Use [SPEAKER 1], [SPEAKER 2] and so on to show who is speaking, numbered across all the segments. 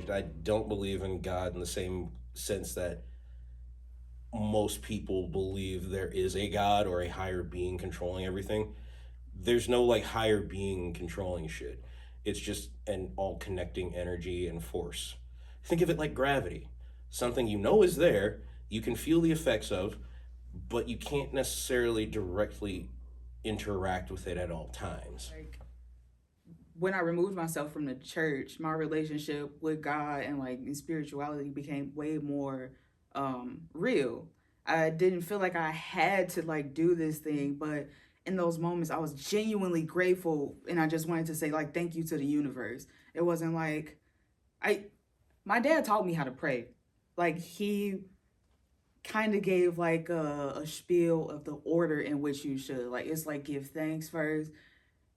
[SPEAKER 1] I don't believe in God in the same sense that most people believe there is a God or a higher being controlling everything. There's no like higher being controlling shit. It's just an all connecting energy and force. Think of it like gravity. Something you know is there, you can feel the effects of, but you can't necessarily directly interact with it at all times.
[SPEAKER 2] Like when I removed myself from the church, my relationship with God and like spirituality became way more real. I didn't feel like I had to like do this thing, but in those moments I was genuinely grateful and I just wanted to say like thank you to the universe. It wasn't like I my dad taught me how to pray. Like he kind of gave like a spiel of the order in which you should. Like it's like give thanks first,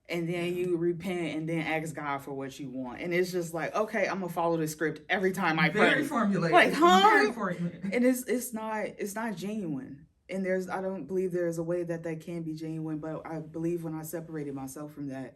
[SPEAKER 2] and then you repent and then ask God for what you want. And it's just like, okay, I'm gonna follow the script every time I pray.
[SPEAKER 3] Very formulated.
[SPEAKER 2] Like, huh?
[SPEAKER 3] Very formulated.
[SPEAKER 2] And it's not genuine. And I don't believe there's a way that can be genuine. But I believe when I separated myself from that,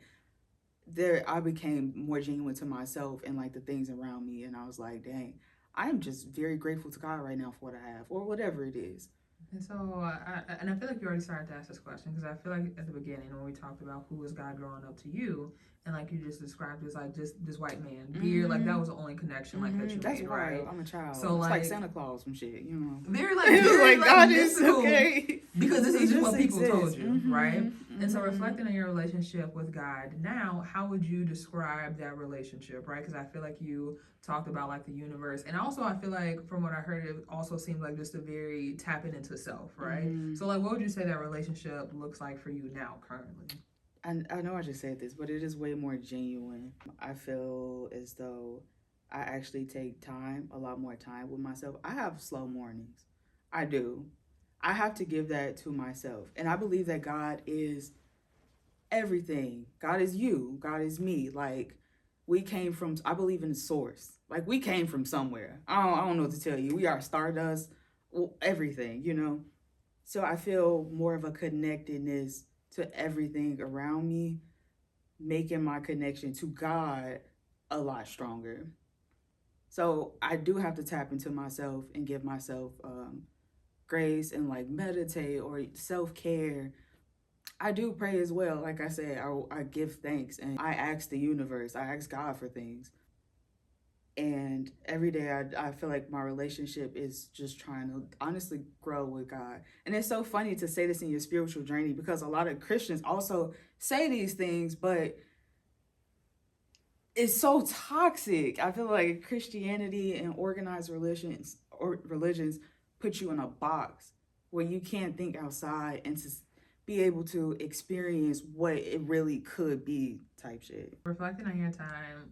[SPEAKER 2] I became more genuine to myself and like the things around me. And I was like, dang, I am just very grateful to God right now for what I have or whatever it is.
[SPEAKER 3] And so, I feel like you already started to ask this question because I feel like at the beginning when we talked about who was God growing up to you, and like you just described as like just this white man, beard, like that was the only connection like that you
[SPEAKER 2] That's
[SPEAKER 3] made,
[SPEAKER 2] why
[SPEAKER 3] right?
[SPEAKER 2] I'm a child.
[SPEAKER 3] So
[SPEAKER 2] it's
[SPEAKER 3] like
[SPEAKER 2] Santa Claus and shit, you know.
[SPEAKER 3] Very like
[SPEAKER 2] God is
[SPEAKER 3] mystical,
[SPEAKER 2] okay
[SPEAKER 3] because this is just what people
[SPEAKER 2] exists.
[SPEAKER 3] told you, right? And so reflecting on your relationship with God now, how would you describe that relationship, right? Because I feel like you talked about like the universe, and also I feel like from what I heard, it also seems like just a very tapping into self, right? So like, what would you say that relationship looks like for you now, currently?
[SPEAKER 2] I know I just said this, but it is way more genuine. I feel as though I actually take a lot more time with myself. I have slow mornings. I do. I have to give that to myself. And I believe that God is everything. God is you. God is me. Like I believe in the source. Like we came from somewhere. I don't know what to tell you. We are stardust, everything, you know? So I feel more of a connectedness to everything around me, making my connection to God a lot stronger. So I do have to tap into myself and give myself grace and like meditate or self care. I do pray as well. Like I said, I give thanks and I ask the universe, I ask God for things. And every day I feel like my relationship is just trying to honestly grow with God. And it's so funny to say this in your spiritual journey because a lot of Christians also say these things, but it's so toxic. I feel like Christianity and organized religions put you in a box where you can't think outside and to be able to experience what it really could be type shit.
[SPEAKER 3] Reflecting on your time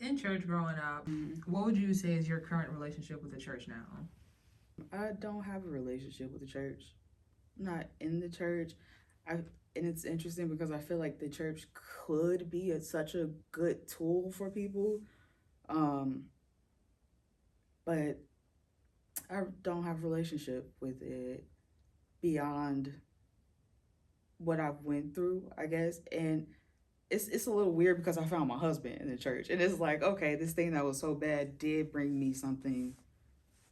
[SPEAKER 3] in church growing up, what would you say is your current relationship with the church now?
[SPEAKER 2] I don't have a relationship with the church. I'm not in the church. And it's interesting because I feel like the church could be such a good tool for people. But I don't have a relationship with it beyond what I've went through, I guess. And it's a little weird because I found my husband in the church. And it's like, okay, this thing that was so bad did bring me something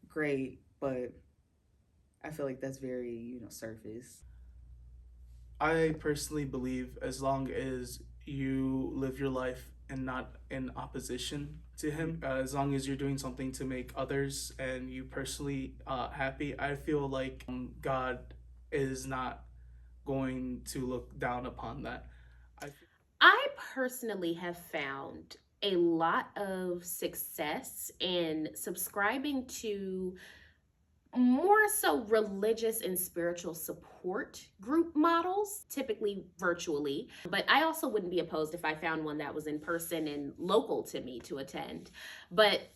[SPEAKER 2] great, but I feel like that's very, surface.
[SPEAKER 4] I personally believe as long as you live your life and not in opposition to him, as long as you're doing something to make others and you personally happy, I feel like God is not going to look down upon that.
[SPEAKER 5] I personally have found a lot of success in subscribing to more so religious and spiritual support group models, typically virtually. But I also wouldn't be opposed if I found one that was in person and local to me to attend. But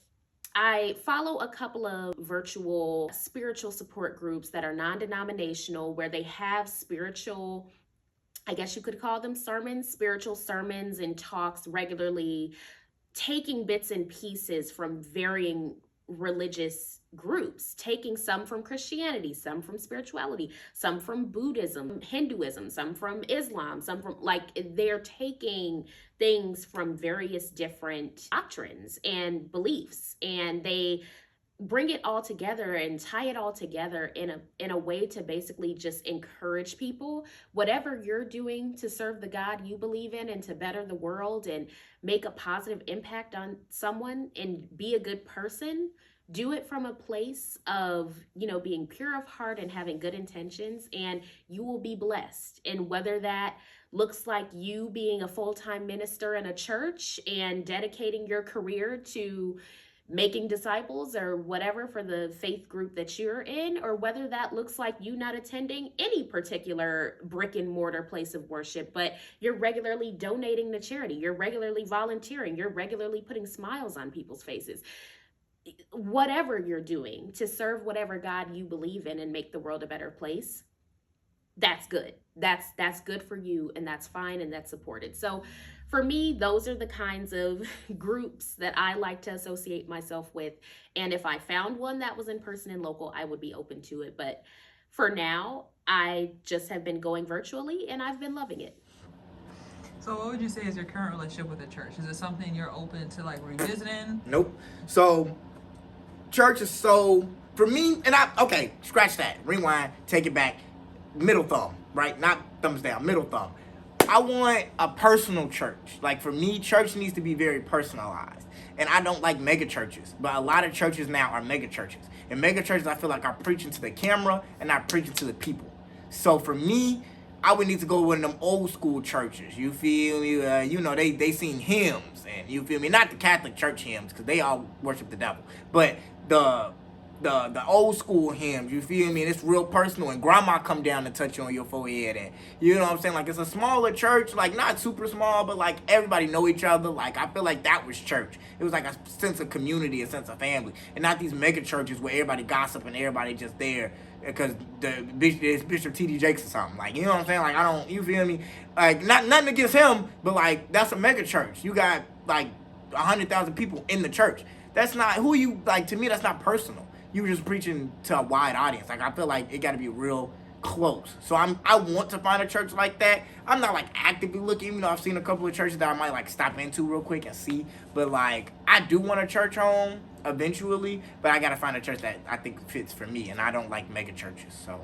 [SPEAKER 5] I follow a couple of virtual spiritual support groups that are non-denominational, where they have spiritual, I guess you could call them sermons, spiritual sermons and talks regularly, taking bits and pieces from varying religious groups, taking some from Christianity, some from spirituality, some from Buddhism, Hinduism, some from Islam, some from, like, they're taking things from various different doctrines and beliefs, and they bring it all together and tie it all together in a way to basically just encourage people. Whatever you're doing to serve the God you believe in and to better the world and make a positive impact on someone and be a good person, do it from a place of, being pure of heart and having good intentions, and you will be blessed. And whether that looks like you being a full-time minister in a church and dedicating your career to making disciples or whatever for the faith group that you're in, or whether that looks like you not attending any particular brick and mortar place of worship, but you're regularly donating to charity, you're regularly volunteering, you're regularly putting smiles on people's faces. Whatever you're doing to serve whatever God you believe in and make the world a better place, that's good. That's good for you, and that's fine, and that's supported. So for me, those are the kinds of groups that I like to associate myself with. And if I found one that was in person and local, I would be open to it. But for now, I just have been going virtually, and I've been loving it.
[SPEAKER 3] So what would you say is your current relationship with the church? Is it something you're open to like revisiting?
[SPEAKER 6] Nope. So church is for me, and okay, scratch that. Rewind, take it back. Middle thumb, right? Not thumbs down, middle thumb. I want a personal church. Like, for me, church needs to be very personalized. And I don't like mega churches, but a lot of churches now are mega churches. And mega churches, I feel like, are preaching to the camera and not preaching to the people. So for me, I would need to go to one of them old school churches. You feel me? They sing hymns, and you feel me? Not the Catholic church hymns, because they all worship the devil. But the old school hymns, you feel me? And it's real personal, and grandma come down and touch you on your forehead, and you know what I'm saying? Like, it's a smaller church, like, not super small, but like everybody know each other. Like, I feel like that was church. It was like a sense of community, a sense of family, and not these mega churches where everybody gossip and everybody just there because it's Bishop T.D. Jakes or something. Like, you know what I'm saying? Like, you feel me? Like, nothing against him, but like, that's a mega church. You got like 100,000 people in the church. That's not who you, like, to me, that's not personal. You were just preaching to a wide audience. Like, I feel like it got to be real close. So I want to find a church like that. I'm not like actively looking, even though I've seen a couple of churches that I might like stop into real quick and see. But like, I do want a church home eventually, but I got to find a church that I think fits for me. And I don't like mega churches. So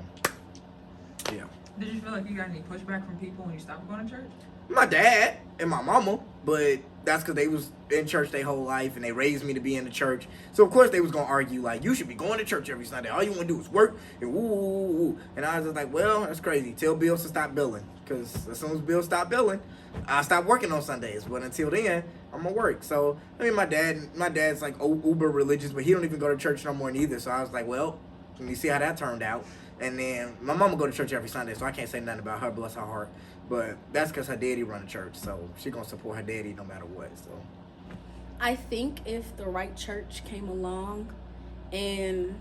[SPEAKER 6] yeah.
[SPEAKER 3] Did you feel like you got any pushback from people when you stopped going to church?
[SPEAKER 6] My dad and my mama, but that's because they was in church their whole life and they raised me to be in the church. So of course they was gonna argue like, you should be going to church every Sunday. All you want to do is work and woo, woo, woo. And I was just like, well, that's crazy. Tell Bill to stop billing, because as soon as Bill stopped billing, I stopped working on Sundays. But until then, I'm gonna work. So I mean, my dad's like uber religious, but he don't even go to church no more neither. So I was like, well, let me see how that turned out. And then my mama go to church every Sunday, so I can't say nothing about her, bless her heart. But that's because her daddy run a church, so she gonna support her daddy no matter what. So
[SPEAKER 7] I think if the right church came along and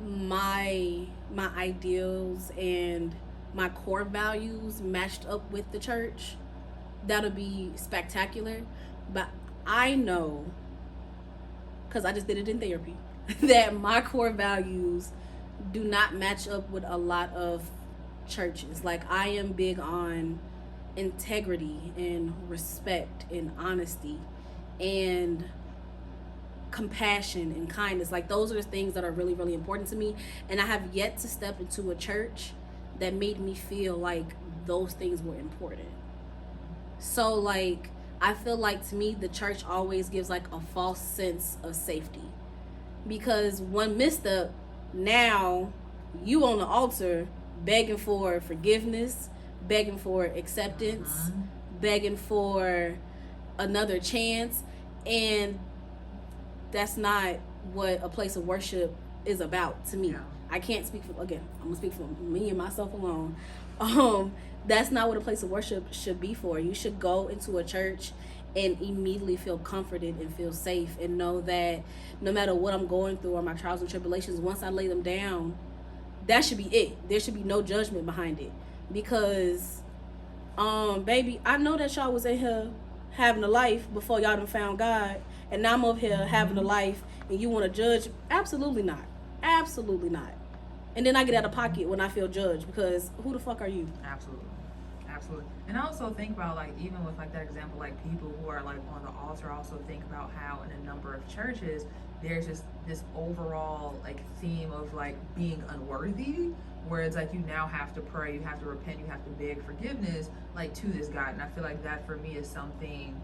[SPEAKER 7] my ideals and my core values matched up with the church, that'll be spectacular. But I know, because I just did it in therapy, that my core values do not match up with a lot of churches. Like, I am big on integrity and respect and honesty and compassion and kindness. Like, those are the things that are really, really important to me. And I have yet to step into a church that made me feel like those things were important. So, like, I feel like, to me, the church always gives like a false sense of safety, because one misstep, now you on the altar begging for forgiveness, begging for acceptance, begging for another chance. And that's not what a place of worship is about to me.
[SPEAKER 3] Yeah.
[SPEAKER 7] I can't speak for, again, I'm gonna speak for me and myself alone. That's not what a place of worship should be for. You should go into a church and immediately feel comforted and feel safe and know that no matter what I'm going through or my trials and tribulations, once I lay them down, that should be it. There should be no judgment behind it. Because, baby, I know that y'all was in here having a life before y'all done found God, and now I'm over here having a life, and you want to judge? Absolutely not. Absolutely not. And then I get out of pocket when I feel judged, because who the fuck are you?
[SPEAKER 3] Absolutely. Absolutely. And I also think about, like, even with like that example, like people who are like on the altar, also think about how in a number of churches there's just this overall like theme of like being unworthy, where it's like you now have to pray, you have to repent, you have to beg forgiveness like to this God. And I feel like that for me is something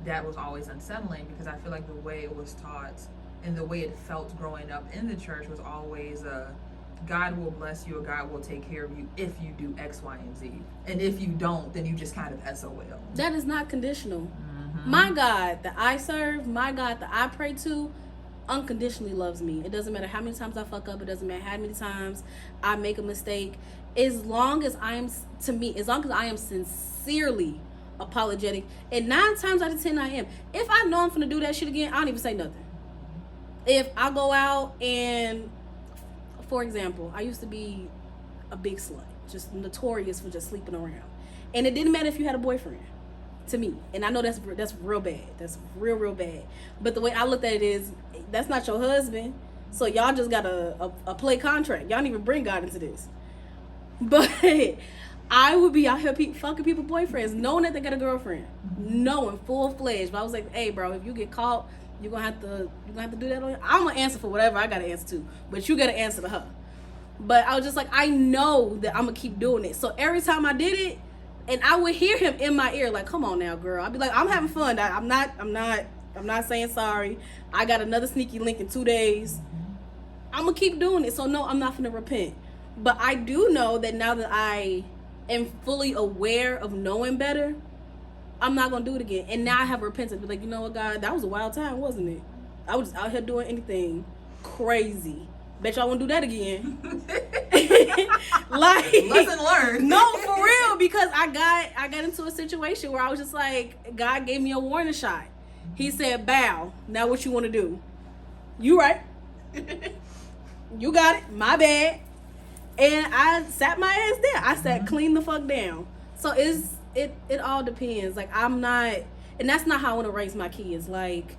[SPEAKER 3] that was always unsettling, because I feel like the way it was taught and the way it felt growing up in the church was always God will bless you, or God will take care of you if you do X, Y, and Z. And if you don't, then you just kind of SOL.
[SPEAKER 7] That is not conditional. My God that I serve, my God that I pray to, unconditionally loves me. It doesn't matter how many times I fuck up. It doesn't matter how many times I make a mistake. As long as I am sincerely apologetic, and 9 times out of 10 I am. If I know I'm finna do that shit again, I don't even say nothing. If I go out and, for example, I used to be a big slut, just notorious for just sleeping around, and it didn't matter if you had a boyfriend, to me. And I know that's real bad. That's real bad. But the way I looked at it is, that's not your husband, so y'all just got a play contract. Y'all don't even bring God into this. But I would be out here fucking people boyfriends, knowing that they got a girlfriend, knowing full-fledged. But I was like, hey, bro, if you get caught, you're gonna have to do that on. I'm gonna answer for whatever I gotta answer to, but you gotta answer to her. But I was just like, I know that I'm gonna keep doing it. So every time I did it, and I would hear him in my ear, like, come on now, girl. I'd be like, I'm having fun. I'm not saying sorry. I got another sneaky link in 2 days. I'm gonna keep doing it. So no, I'm not gonna repent. But I do know that now that I am fully aware of knowing better, I'm not gonna do it again. And now I have repentance. Be like, you know what, God, that was a wild time, wasn't it? I was just out here doing anything crazy. Bet y'all won't do that again. Like,
[SPEAKER 3] lesson learned.
[SPEAKER 7] No, for real, because I got into a situation where I was just like, God gave me a warning shot. He said, bow. Now what you want to do? You right. You got it. My bad. And I sat my ass down. I sat clean the fuck down. So it all depends. Like, I'm not, and that's not how I want to raise my kids. Like,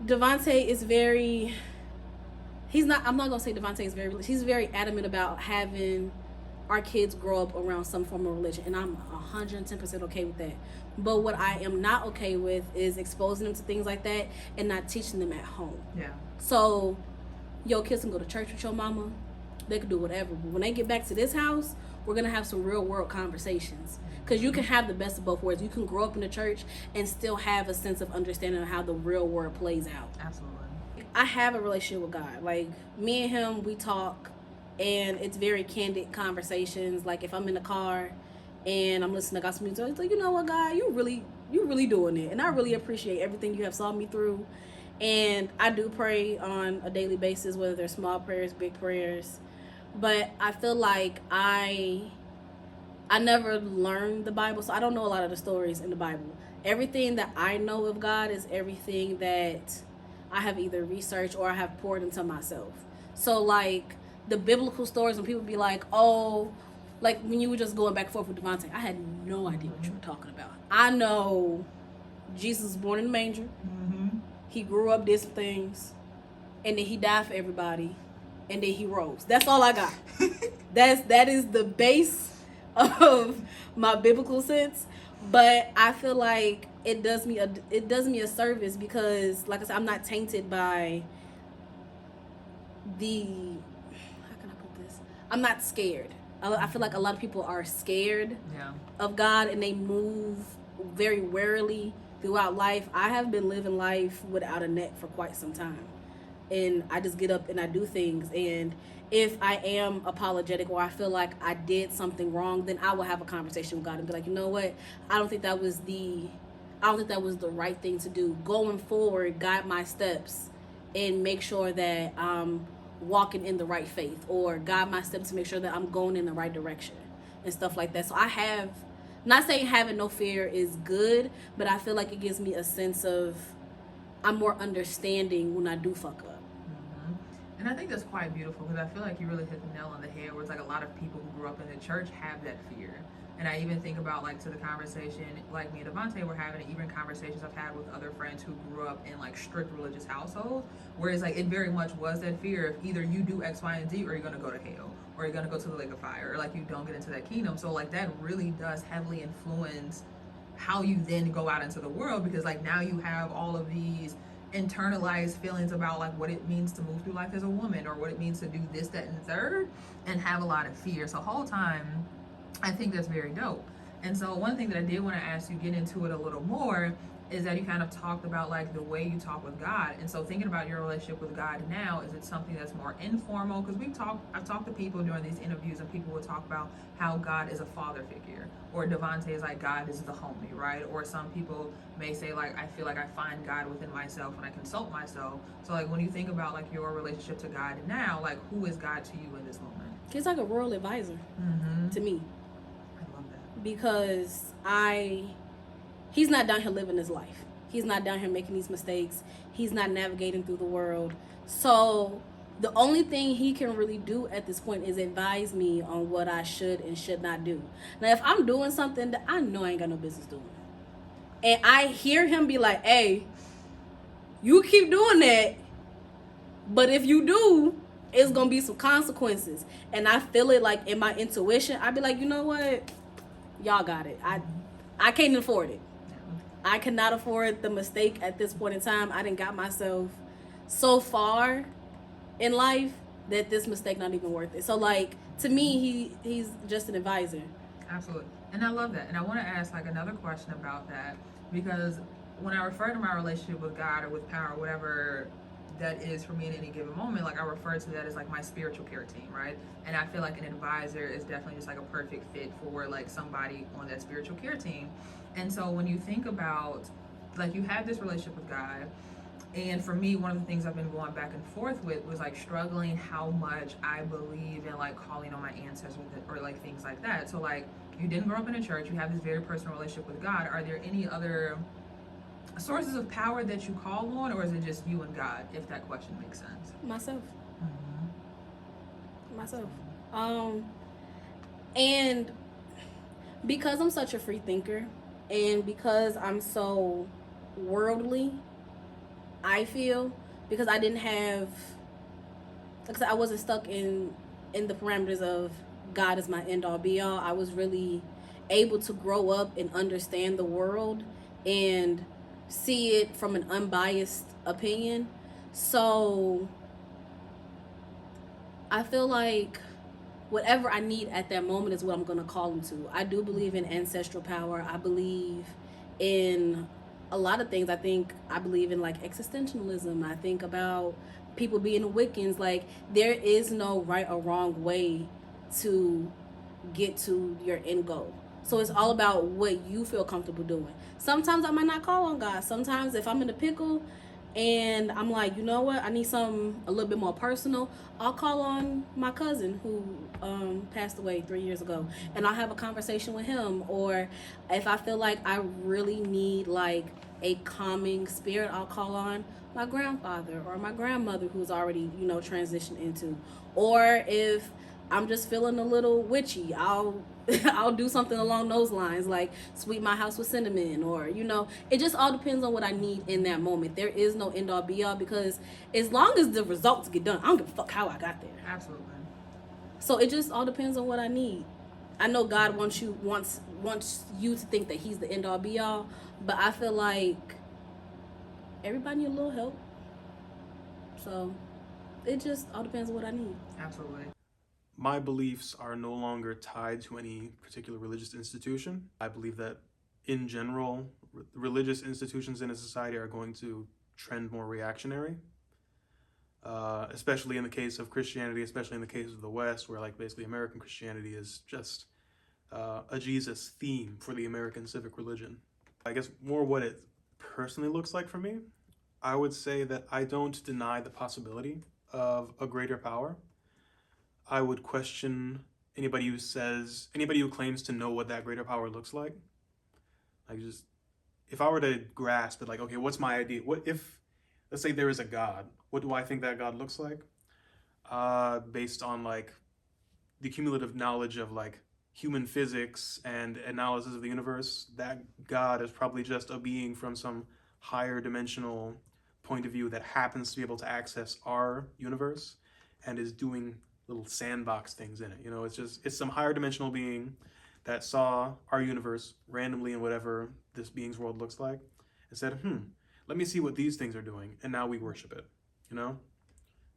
[SPEAKER 7] Devontae is very, I'm not gonna say Devontae is very, he's very adamant about having our kids grow up around some form of religion, and I'm 110% okay with that. But what I am not okay with is exposing them to things like that and not teaching them at home.
[SPEAKER 3] Yeah.
[SPEAKER 7] So your kids can go to church with your mama, they can do whatever, but when they get back to this house, we're gonna have some real world conversations, because you can have the best of both worlds. You can grow up in the church and still have a sense of understanding of how the real world plays out.
[SPEAKER 3] Absolutely.
[SPEAKER 7] I have a relationship with God. Like, me and him, we talk, and it's very candid conversations. Like, if I'm in the car and I'm listening to gospel music, it's like, you know what, God, you really doing it, and I really appreciate everything you have saw me through. And I do pray on a daily basis, whether they're small prayers, big prayers. But I feel like I never learned the Bible, so I don't know a lot of the stories in the Bible. Everything that I know of God is everything that I have either researched or I have poured into myself. So, like, the biblical stories, when people be like, oh, like when you were just going back and forth with Devontae, I had no idea what you were talking about. I know Jesus was born in the manger. He grew up, did some things, and then he died for everybody, and then he rose. That's all I got. That is the base of my biblical sense. But I feel like it does me a service, because, like I said, I'm not tainted by the, how can I put this? I'm not scared. I feel like a lot of people are scared of God, and they move very warily throughout life. I have been living life without a net for quite some time, and I just get up and I do things. And if I am apologetic, or I feel like I did something wrong, then I will have a conversation with God and be like, you know what? I don't think that was the right thing to do. Going forward, guide my steps and make sure that I'm walking in the right faith, or guide my steps to make sure that I'm going in the right direction and stuff like that. So I have, not saying having no fear is good, but I feel like it gives me a sense of, I'm more understanding when I do fuck up.
[SPEAKER 3] And I think that's quite beautiful because I feel like you really hit the nail on the head where it's like a lot of people who grew up in the church have that fear. And I even think about like to the conversation like me and Devontae were having, and even conversations I've had with other friends who grew up in like strict religious households, whereas like it very much was that fear of either you do X, Y, and Z or you're gonna go to hell or you're gonna go to the lake of fire or like you don't get into that kingdom. So like that really does heavily influence how you then go out into the world because like now you have all of these internalized feelings about like what it means to move through life as a woman or what it means to do this, that, and the third, and have a lot of fear. So whole time I think that's very dope. And so one thing that I did want to ask you, get into it a little more, is that you kind of talked about like the way you talk with God. And so thinking about your relationship with God now, is it something that's more informal? Because I've talked to people during these interviews and people would talk about how God is a father figure, or Devontae is like God is the homie, right? Or some people may say like, I feel like I find God within myself when I consult myself. So like when you think about like your relationship to God now, like who is God to you in this moment?
[SPEAKER 7] He's like a royal advisor to me. Because he's not down here living his life. He's not down here making these mistakes. He's not navigating through the world. So the only thing he can really do at this point is advise me on what I should and should not do. Now, if I'm doing something that I know I ain't got no business doing, and I hear him be like, hey, you keep doing that, but if you do, it's going to be some consequences. And I feel it like in my intuition, I'd be like, you know what? Y'all got it. I can't afford it. I cannot afford the mistake at this point in time. I done got myself so far in life that this mistake not even worth it. So like to me, he's just an advisor.
[SPEAKER 3] Absolutely. And I love that. And I want to ask like another question about that, because when I refer to my relationship with God or with power, whatever that is for me in any given moment, like I refer to that as like my spiritual care team, right? And I feel like an advisor is definitely just like a perfect fit for like somebody on that spiritual care team. And so when you think about like you have this relationship with God, and for me, one of the things I've been going back and forth with was like struggling how much I believe in like calling on my ancestors or like things like that. So like you didn't grow up in a church, you have this very personal relationship with God. Are there any other sources of power that you call on, or is it just you and God, if that question makes sense?
[SPEAKER 7] Myself. Myself. And because I'm such a free thinker and because I'm so worldly, I feel, because I didn't have, like I said, I wasn't stuck in the parameters of God is my end all be all. I was really able to grow up and understand the world and see it from an unbiased opinion. So I feel like whatever I need at that moment is what I'm going to call into. I do believe in ancestral power. I believe in a lot of things. I believe in like existentialism. I think about people being Wiccans. Like there is no right or wrong way to get to your end goal. So it's all about what you feel comfortable doing. Sometimes I might not call on God. Sometimes if I'm in a pickle and I'm like, you know what, I need something a little bit more personal, I'll call on my cousin who passed away 3 years ago, and I'll have a conversation with him. Or if I feel like I really need like a calming spirit, I'll call on my grandfather or my grandmother who's already, transitioned into. Or if I'm just feeling a little witchy, I'll do something along those lines, like sweep my house with cinnamon, or it just all depends on what I need in that moment. There is no end all be all, because as long as the results get done, I don't give a fuck how I got there.
[SPEAKER 3] Absolutely.
[SPEAKER 7] So it just all depends on what I need. I know God wants you to think that he's the end all be all, but I feel like everybody need a little help. So it just all depends on what I need.
[SPEAKER 3] Absolutely.
[SPEAKER 4] My beliefs are no longer tied to any particular religious institution. I believe that in general, religious institutions in a society are going to trend more reactionary, especially in the case of Christianity, especially in the case of the West, where like basically American Christianity is just a Jesus theme for the American civic religion. I guess more what it personally looks like for me, I would say that I don't deny the possibility of a greater power. I would question anybody who claims to know what that greater power looks like. If I were to grasp it, like, okay, what's my idea? What if, let's say there is a God, what do I think that God looks like?
[SPEAKER 8] based on like the cumulative knowledge of like human physics and analysis of the universe, that God is probably just a being from some higher dimensional point of view that happens to be able to access our universe and is doing little sandbox things in it. You know, it's some higher dimensional being that saw our universe randomly in whatever this being's world looks like and said, let me see what these things are doing, and now we worship it, you know?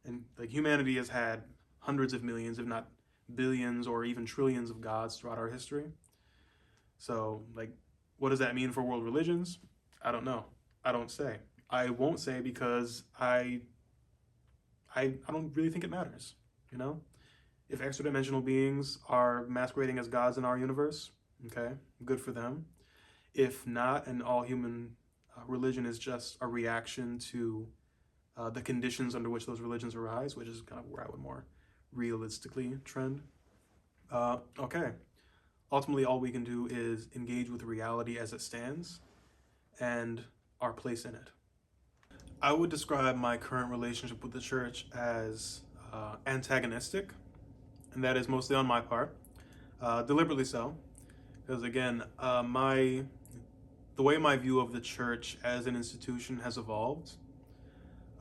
[SPEAKER 8] And like humanity has had hundreds of millions, if not billions or even trillions of gods throughout our history. So, like, what does that mean for world religions? I don't know. I don't say. I won't say because I don't really think it matters, you know? If extra dimensional beings are masquerading as gods in our universe, okay, good for them. If not, and all human religion is just a reaction to the conditions under which those religions arise, which is kind of where I would more realistically trend. Okay. Ultimately, all we can do is engage with reality as it stands and our place in it. I would describe my current relationship with the church as antagonistic, and that is mostly on my part, deliberately so, because again, the way my view of the church as an institution has evolved,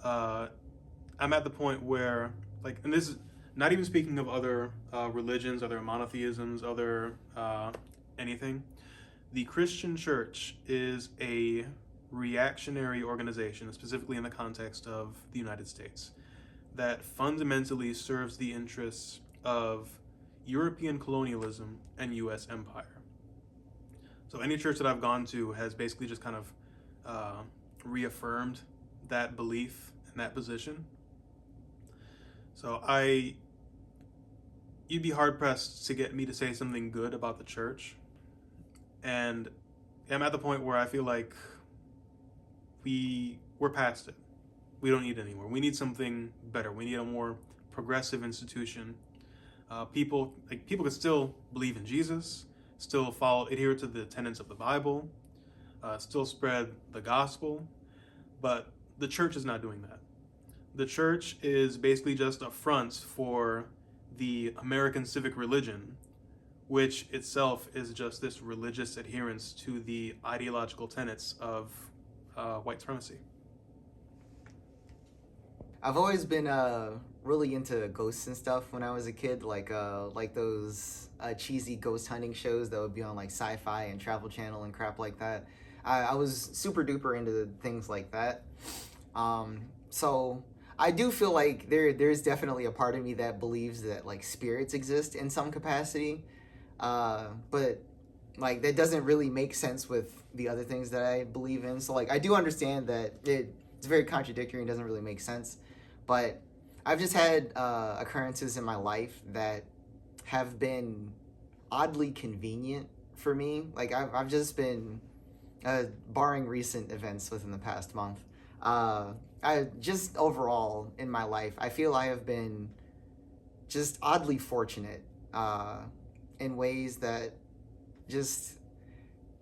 [SPEAKER 8] I'm at the point where, like, and this is not even speaking of other religions, other monotheisms, other anything. The Christian church is a reactionary organization, specifically in the context of the United States, that fundamentally serves the interests of European colonialism and U.S. empire. So any church that I've gone to has basically just kind of reaffirmed that belief and that position. So you'd be hard pressed to get me to say something good about the church. And I'm at the point where I feel like we're past it. We don't need it anymore. We need something better. We need a more progressive institution. People can still believe in Jesus, still adhere to the tenets of the Bible, still spread the gospel, but the church is not doing that. The church is basically just a front for the American civic religion, which itself is just this religious adherence to the ideological tenets of white supremacy.
[SPEAKER 6] I've always been really into ghosts and stuff when I was a kid, like those cheesy ghost hunting shows that would be on like Sci-Fi and Travel Channel and crap like that. I was super duper into things like that. So I do feel like there's definitely a part of me that believes that like spirits exist in some capacity, but like that doesn't really make sense with the other things that I believe in. So like I do understand that it's very contradictory and doesn't really make sense, but I've just had occurrences in my life that have been oddly convenient for me. Like I've just been, barring recent events within the past month, I just overall in my life, I feel I have been just oddly fortunate in ways that just,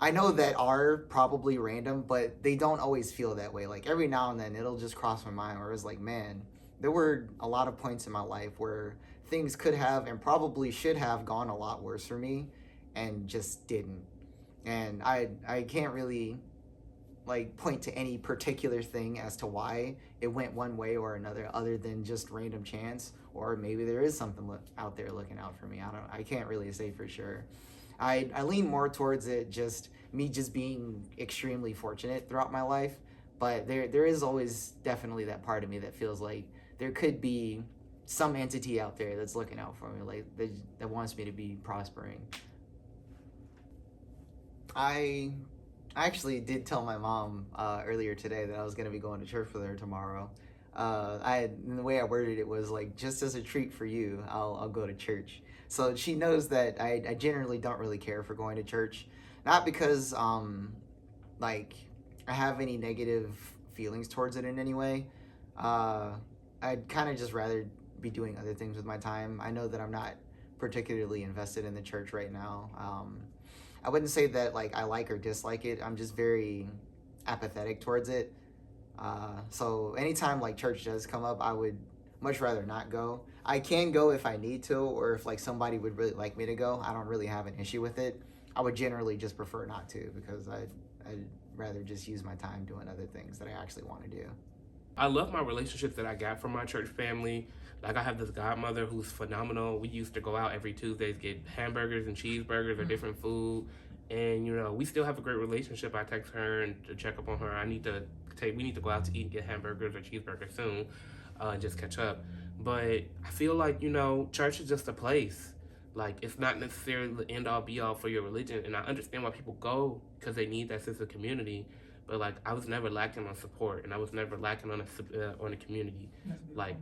[SPEAKER 6] I know that are probably random, but they don't always feel that way. Like every now and then it'll just cross my mind where it's like, man, there were a lot of points in my life where things could have and probably should have gone a lot worse for me and just didn't. And I can't really like point to any particular thing as to why it went one way or another other than just random chance, or maybe there is something out there looking out for me. I can't really say for sure. I lean more towards it just me just being extremely fortunate throughout my life, but there is always definitely that part of me that feels like there could be some entity out there that's looking out for me, like that wants me to be prospering. I actually did tell my mom earlier today that I was going to be going to church with her tomorrow. The way I worded it was like, just as a treat for you, I'll go to church. So she knows that I generally don't really care for going to church. Not because like I have any negative feelings towards it in any way. I'd kind of just rather be doing other things with my time. I know that I'm not particularly invested in the church right now. I wouldn't say that like I like or dislike it. I'm just very apathetic towards it. So anytime like church does come up, I would much rather not go.
[SPEAKER 9] I can go if I need to, or if like somebody would really like me to go. I don't really have an issue with it. I would generally just prefer not to, because I'd rather just use my time doing other things that I actually want to do.
[SPEAKER 10] I love my relationships that I got from my church family. Like, I have this godmother who's phenomenal. We used to go out every Tuesdays, get hamburgers and cheeseburgers or different food. And, you know, we still have a great relationship. I text her and to check up on her. We need to go out to eat and get hamburgers or cheeseburgers soon, just catch up. But I feel like, you know, church is just a place. Like, it's not necessarily the end all be all for your religion. And I understand why people go, because they need that sense of community. But like, I was never lacking on support, and I was never lacking on a community. Like,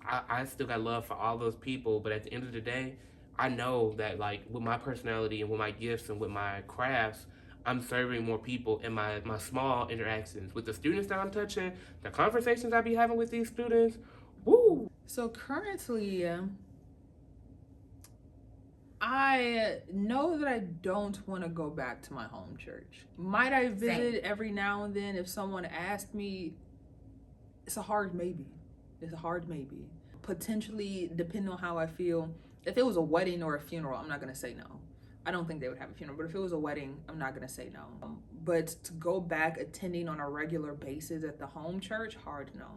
[SPEAKER 10] I still got love for all those people, but at the end of the day, I know that like with my personality and with my gifts and with my crafts, I'm serving more people in my small interactions with the students that I'm touching, the conversations I be having with these students. Woo!
[SPEAKER 3] So currently, I know that I don't want to go back to my home church. Might I visit every now and then if someone asked me? It's a hard maybe. It's a hard maybe. Potentially, depending on how I feel. If it was a wedding or a funeral, I'm not going to say no. I don't think they would have a funeral, but if it was a wedding, I'm not going to say no. But to go back attending on a regular basis at the home church, hard no.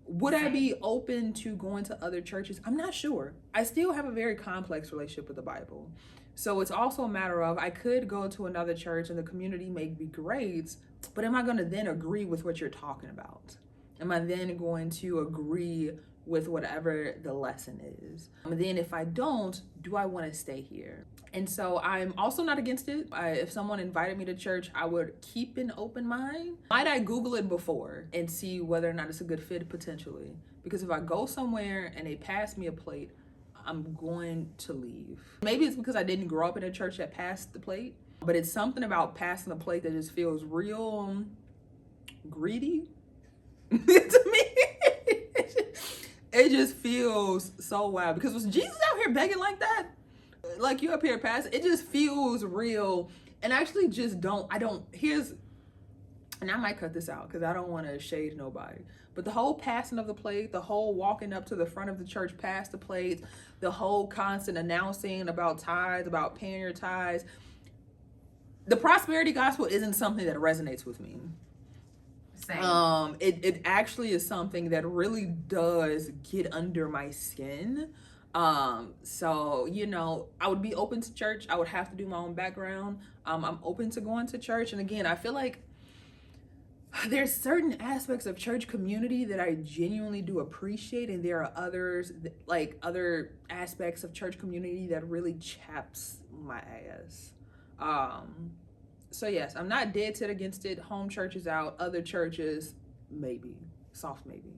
[SPEAKER 3] Would I be open to going to other churches? I'm not sure. I still have a very complex relationship with the Bible. So it's also a matter of, I could go to another church and the community may be great, but am I going to then agree with what you're talking about? Am I then going to agree with whatever the lesson is? And then if I don't, do I want to stay here? And so I'm also not against it. If someone invited me to church, I would keep an open mind. Might I Google it before and see whether or not it's a good fit potentially? Because if I go somewhere and they pass me a plate, I'm going to leave. Maybe it's because I didn't grow up in a church that passed the plate, but it's something about passing the plate that just feels real greedy to me. It just feels so wild, because was Jesus out here begging like that? Like, you up here passing, it just feels real. And I actually just and I might cut this out because I don't want to shade nobody, but the whole passing of the plate, the whole walking up to the front of the church past the plates, the whole constant announcing about tithes, about paying your tithes, the prosperity gospel isn't something that resonates with me. It actually is something that really does get under my skin. So, you know, I would be open to church. I would have to do my own background. I'm open to going to church. And again, I feel like there's certain aspects of church community that I genuinely do appreciate. And there are others, like other aspects of church community that really chaps my ass. So yes, I'm not dead set against it. Home church is out. Other churches, maybe. Soft maybe.